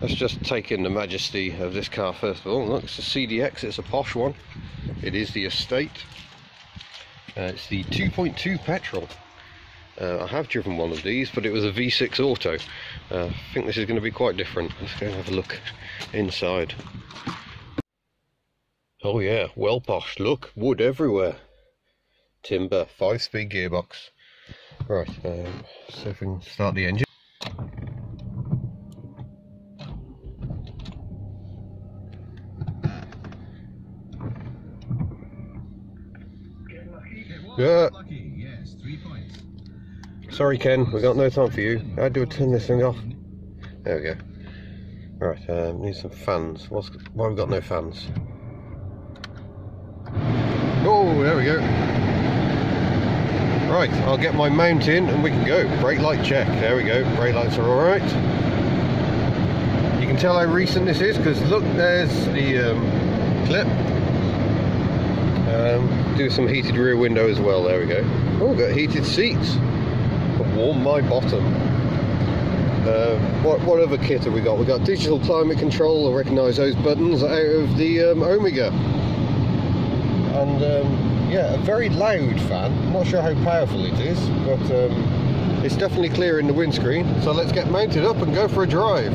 Let's just take in the majesty of this car first of all. Look, it's a CDX, it's a posh one. It is the estate. It's the 2.2 petrol. I have driven one of these, but it was a V6 auto. I think this is going to be quite different. Let's go and have a look inside. Oh yeah, well posh. Look, wood everywhere. Timber, 5-speed gearbox. Right, so if we can start the engine. Yeah. Yes, 3 points. Sorry Ken, we've got no time for you. How do I turn this thing off? There we go. Right, need some fans. Why have we got no fans? Oh, there we go. Right, I'll get my mount in and we can go. Brake light check. There we go. Brake lights are alright. You can tell how recent this is because look, there's the clip. Do some heated rear window as well. There we go. Oh, we've got heated seats. Warm my bottom. What other kit have we got? We've got digital climate control. I recognise those buttons out of the Omega. And yeah, a very loud fan. I'm not sure how powerful it is, but it's definitely clear in the windscreen. So let's get mounted up and go for a drive.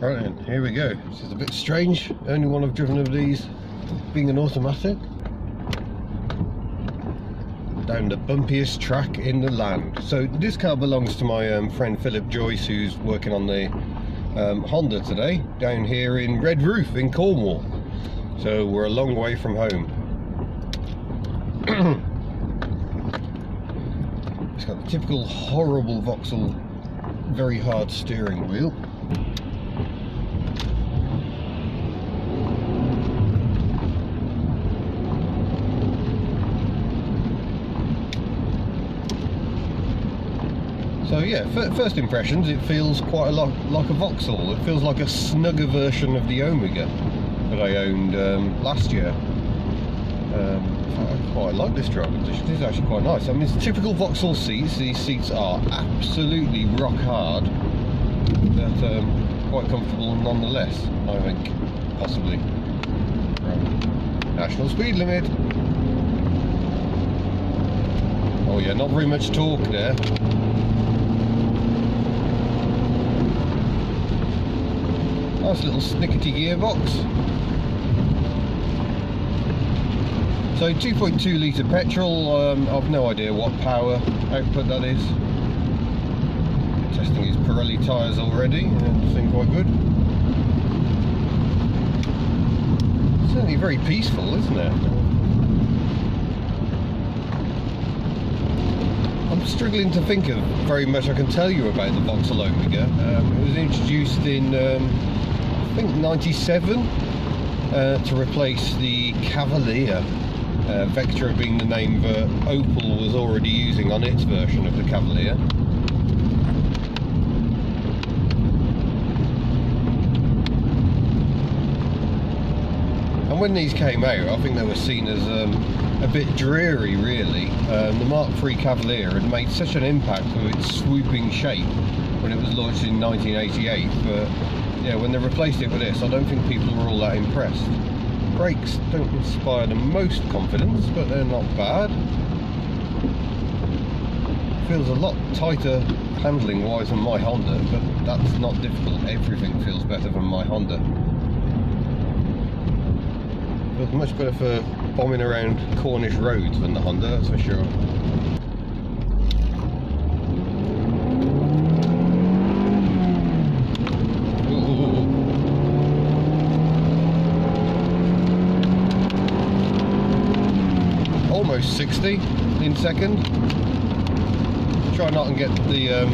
Right then, here we go. This is a bit strange. Only one I've driven of these being an automatic. Down the bumpiest track in the land. So this car belongs to my friend Philip Joyce, who's working on the Honda today down here in Red Roof in Cornwall. So we're a long way from home. It's got the typical horrible Vauxhall very hard steering wheel. So yeah, first impressions, it feels quite a lot like a Vauxhall. It feels like a snugger version of the Omega that I owned last year. I quite like this driving position. This is actually quite nice. I mean, it's typical Vauxhall seats. These seats are absolutely rock hard, but quite comfortable nonetheless, I think, possibly. Right. National speed limit. Oh yeah, not very much torque there. Nice little snickety gearbox. So 2.2 litre petrol, I've no idea what power output that is. Testing his Pirelli tyres already, and seem quite good. Certainly very peaceful, isn't it? I'm struggling to think of very much I can tell you about the Vauxhall Omega. It was introduced in I think 97 to replace the Cavalier, Vectra being the name that Opel was already using on its version of the Cavalier. And when these came out, I think they were seen as a bit dreary really. The Mark III Cavalier had made such an impact with its swooping shape when it was launched in 1988, but yeah, when they replaced it with this, I don't think people were all that impressed. Brakes don't inspire the most confidence, but they're not bad. Feels a lot tighter handling wise than my Honda, but that's not difficult. Everything feels better than my Honda. Feels much better for bombing around Cornish roads than the Honda, that's for sure. Almost 60 in second. Try not and get the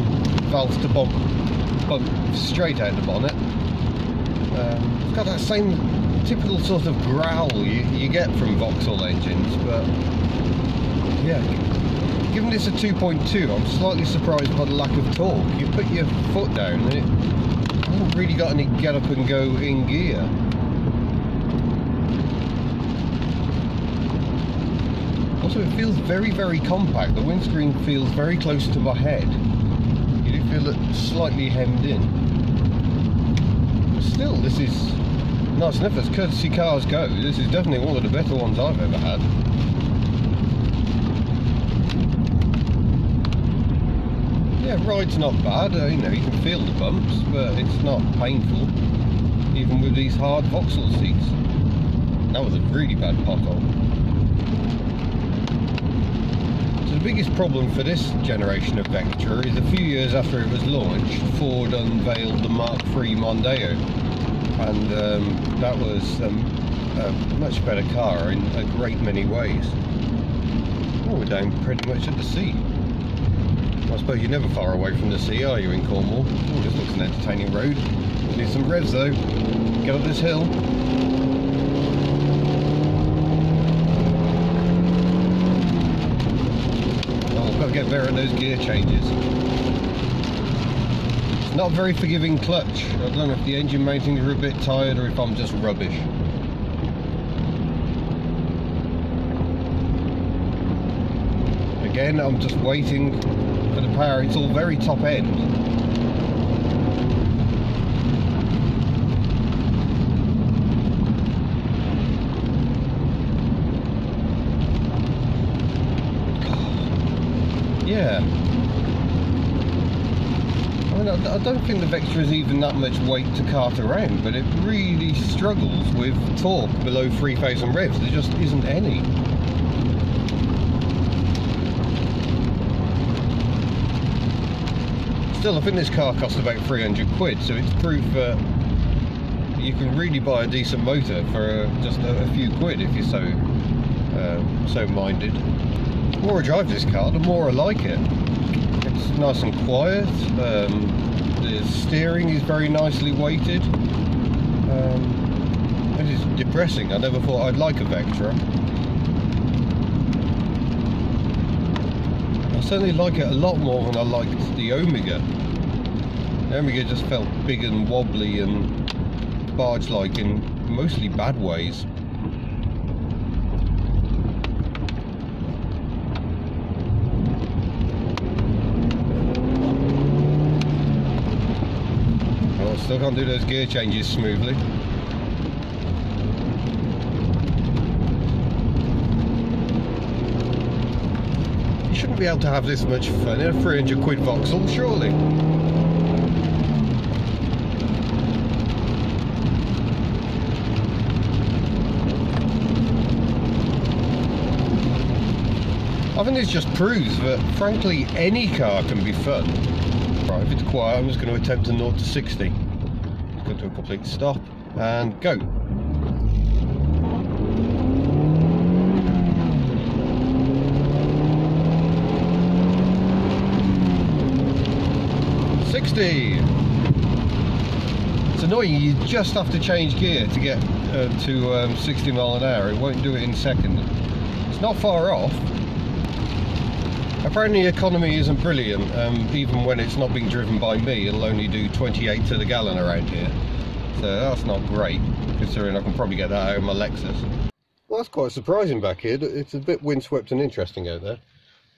valves to bump straight out the bonnet. It's got that same typical sort of growl you get from Vauxhall engines, but yeah, given it's a 2.2, I'm slightly surprised by the lack of torque. You put your foot down and it hasn't really got any get up and go in gear. Also, it feels very, very compact. The windscreen feels very close to my head. You do feel it slightly hemmed in. still, this is nice enough as courtesy cars go. This is definitely one of the better ones I've ever had. Yeah, ride's not bad, you know, you can feel the bumps, but it's not painful, even with these hard Vauxhall seats. That was a really bad pothole. So the biggest problem for this generation of Vectra is a few years after it was launched, Ford unveiled the Mark III Mondeo, and that was a much better car in a great many ways. Oh, we're down pretty much at the sea. I suppose you're never far away from the sea, are you, in Cornwall? Oh, this looks an entertaining road. Need some revs though. Get up this hill. Oh, I've got to get better at those gear changes. It's not a very forgiving clutch. I don't know if the engine mountings are a bit tired or if I'm just rubbish. Again, I'm just waiting for the power. It's all very top end. Yeah. I mean, I don't think the Vectra is even that much weight to cart around, but it really struggles with torque below 3,000 revs. There just isn't any. Still, I think this car cost about 300 quid, so it's proof that you can really buy a decent motor for just a few quid if you're so minded. The more I drive this car, the more I like it. It's nice and quiet, the steering is very nicely weighted. It is depressing. I never thought I'd like a Vectra. I certainly like it a lot more than I liked the Omega. The Omega just felt big and wobbly and barge-like in mostly bad ways. Well, I still can't do those gear changes smoothly. Shouldn't be able to have this much fun in a 300 quid Vauxhall, surely. I think this just proves that, frankly, any car can be fun. Right, if it's quiet, I'm just going to attempt a 0 to 60. Go to a complete stop and go. It's annoying, you just have to change gear to get to 60 mile an hour. It won't do it in second. It's not far off. Apparently economy isn't brilliant, even when it's not being driven by me. It'll only do 28 to the gallon around here, so that's not great, considering I can probably get that out of my Lexus. Well, that's quite surprising back here. It's a bit windswept and interesting out there,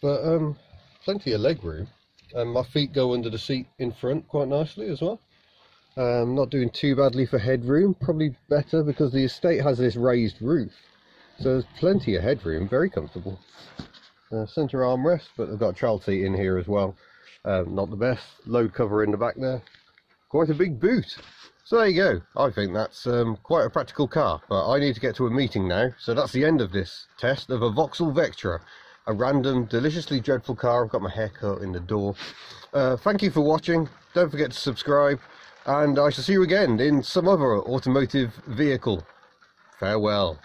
but plenty of leg room. My feet go under the seat in front quite nicely as well. Not doing too badly for headroom, probably better because the estate has this raised roof, so there's plenty of headroom, very comfortable. Centre armrest, but I've got a child seat in here as well. Not the best. Load cover in the back there. Quite a big boot. So there you go. I think that's quite a practical car, but I need to get to a meeting now, so that's the end of this test of a Vauxhall Vectra. A random, deliciously dreadful car. I've got my haircut in the door. Thank you for watching. Don't forget to subscribe, and I shall see you again in some other automotive vehicle. Farewell.